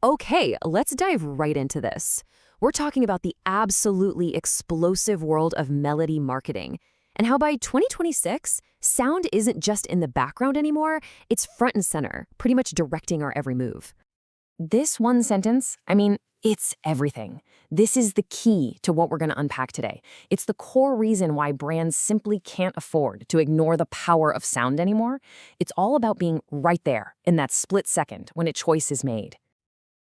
Okay, let's dive right into this. We're talking about the absolutely explosive world of melody marketing and how by 2026, sound isn't just in the background anymore, it's front and center, pretty much directing our every move. This one sentence, it's everything. This is the key to what we're going to unpack today. It's the core reason why brands simply can't afford to ignore the power of sound anymore. It's all about being right there in that split second when a choice is made.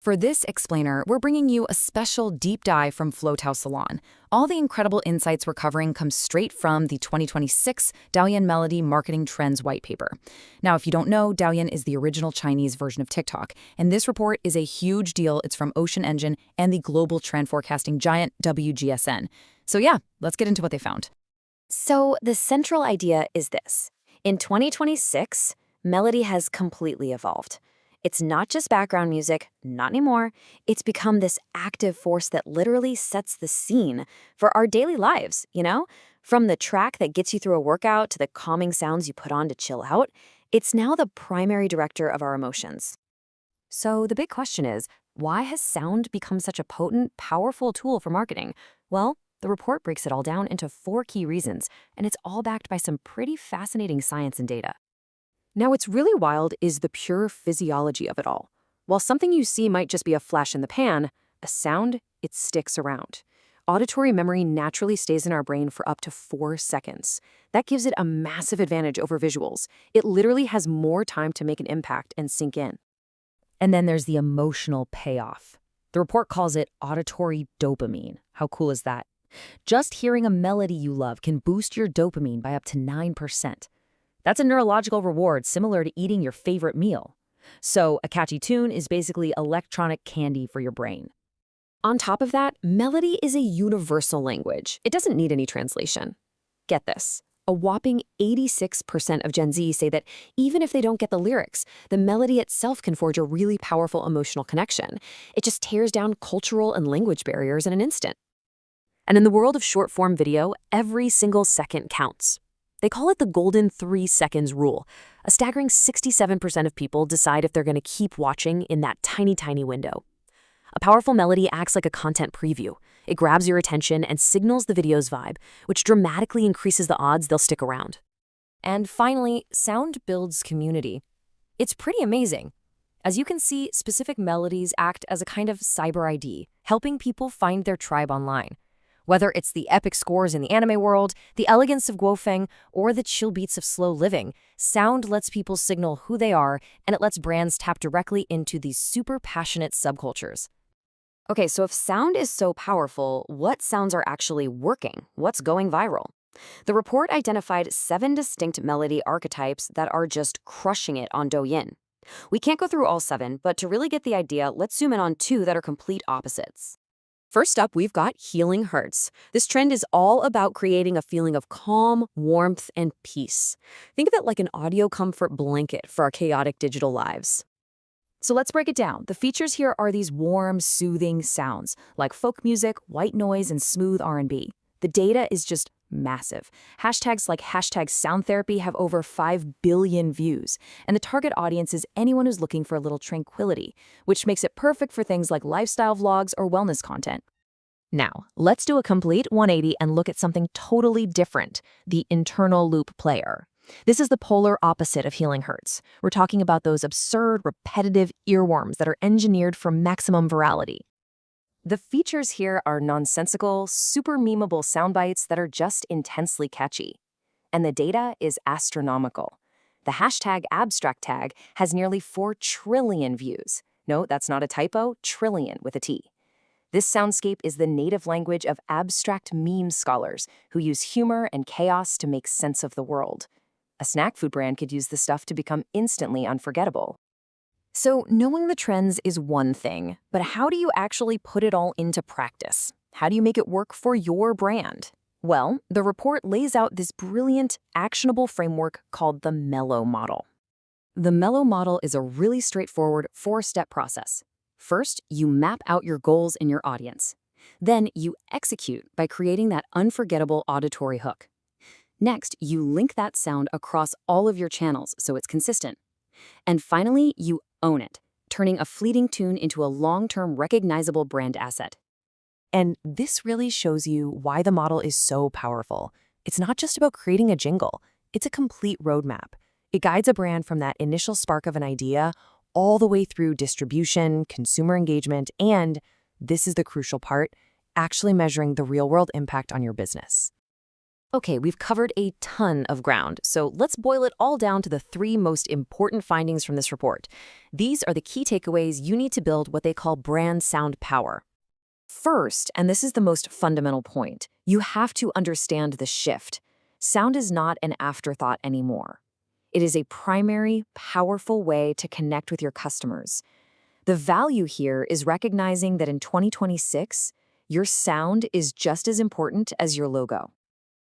For this explainer, we're bringing you a special deep dive from Salon. All the incredible insights we're covering come straight from the 2026 Douyin Melody Marketing Trends White Paper. Now, if you don't know, Douyin is the original Chinese version of TikTok, and this report is a huge deal. It's from Ocean Engine and the global trend forecasting giant WGSN. So yeah, let's get into what they found. So the central idea is this. In 2026, melody has completely evolved. It's not just background music, not anymore. It's become this active force that literally sets the scene for our daily lives, From the track that gets you through a workout to the calming sounds you put on to chill out, it's now the primary director of our emotions. So the big question is, why has sound become such a potent, powerful tool for marketing? Well, the report breaks it all down into 4 key reasons, and it's all backed by some pretty fascinating science and data. Now, what's really wild is the pure physiology of it all. While something you see might just be a flash in the pan, a sound, it sticks around. Auditory memory naturally stays in our brain for up to 4 seconds. That gives it a massive advantage over visuals. It literally has more time to make an impact and sink in. And then there's the emotional payoff. The report calls it auditory dopamine. How cool is that? Just hearing a melody you love can boost your dopamine by up to 9%. That's a neurological reward similar to eating your favorite meal. So a catchy tune is basically electronic candy for your brain. On top of that, melody is a universal language. It doesn't need any translation. Get this. A whopping 86% of Gen Z say that even if they don't get the lyrics, the melody itself can forge a really powerful emotional connection. It just tears down cultural and language barriers in an instant. And in the world of short-form video, every single second counts. They call it the golden 3 seconds rule. A staggering 67% of people decide if they're going to keep watching in that tiny, tiny window. A powerful melody acts like a content preview. It grabs your attention and signals the video's vibe, which dramatically increases the odds they'll stick around. And finally, sound builds community. It's pretty amazing. As you can see, specific melodies act as a kind of cyber ID, helping people find their tribe online. Whether it's the epic scores in the anime world, the elegance of guofeng, or the chill beats of slow living, sound lets people signal who they are, and it lets brands tap directly into these super passionate subcultures. Okay, so if sound is so powerful, what sounds are actually working? What's going viral? The report identified 7 distinct melody archetypes that are just crushing it on Douyin. We can't go through all 7, but to really get the idea, let's zoom in on 2 that are complete opposites. First up, we've got healing hertz. This trend is all about creating a feeling of calm, warmth, and peace. Think of it like an audio comfort blanket for our chaotic digital lives. So let's break it down. The features here are these warm, soothing sounds, like folk music, white noise, and smooth R&B. The data is just massive. Hashtags like #SoundTherapy have over 5 billion views, and the target audience is anyone who's looking for a little tranquility, which makes it perfect for things like lifestyle vlogs or wellness content. Now, let's do a complete 180 and look at something totally different, the internal loop player. This is the polar opposite of healing hertz. We're talking about those absurd, repetitive earworms that are engineered for maximum virality. The features here are nonsensical, super memeable sound bites that are just intensely catchy. And the data is astronomical. The #abstract tag has nearly 4 trillion views. No, that's not a typo, trillion with a T. This soundscape is the native language of abstract meme scholars who use humor and chaos to make sense of the world. A snack food brand could use this stuff to become instantly unforgettable. So knowing the trends is one thing, but how do you actually put it all into practice? How do you make it work for your brand? Well, the report lays out this brilliant, actionable framework called the MELO model. The MELO model is a really straightforward 4-step process. First, you map out your goals in your audience. Then you execute by creating that unforgettable auditory hook. Next, you link that sound across all of your channels so it's consistent. And finally, you own it. turning a fleeting tune into a long-term recognizable brand asset. And this really shows you why the model is so powerful. It's not just about creating a jingle, it's a complete roadmap. It guides a brand from that initial spark of an idea all the way through distribution, consumer engagement, and, this is the crucial part, actually measuring the real-world impact on your business. Okay, we've covered a ton of ground, so let's boil it all down to the 3 most important findings from this report. These are the key takeaways you need to build what they call brand sound power. First, and this is the most fundamental point, you have to understand the shift. Sound is not an afterthought anymore. It is a primary, powerful way to connect with your customers. The value here is recognizing that in 2026, your sound is just as important as your logo.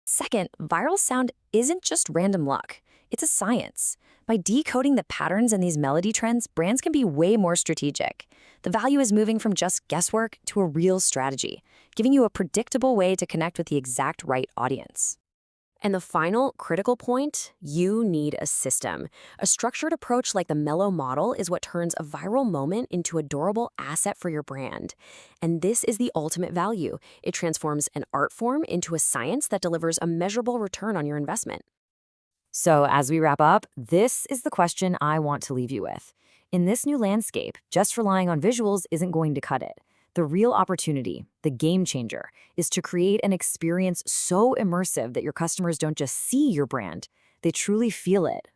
Second, viral sound isn't just random luck. It's a science. By decoding the patterns in these melody trends, brands can be way more strategic. The value is moving from just guesswork to a real strategy, giving you a predictable way to connect with the exact right audience. And the final critical point, you need a system. A structured approach like the MELO model is what turns a viral moment into a durable asset for your brand. And this is the ultimate value. It transforms an art form into a science that delivers a measurable return on your investment. So as we wrap up, this is the question I want to leave you with. In this new landscape, just relying on visuals isn't going to cut it. The real opportunity, the game changer, is to create an experience so immersive that your customers don't just see your brand, they truly feel it,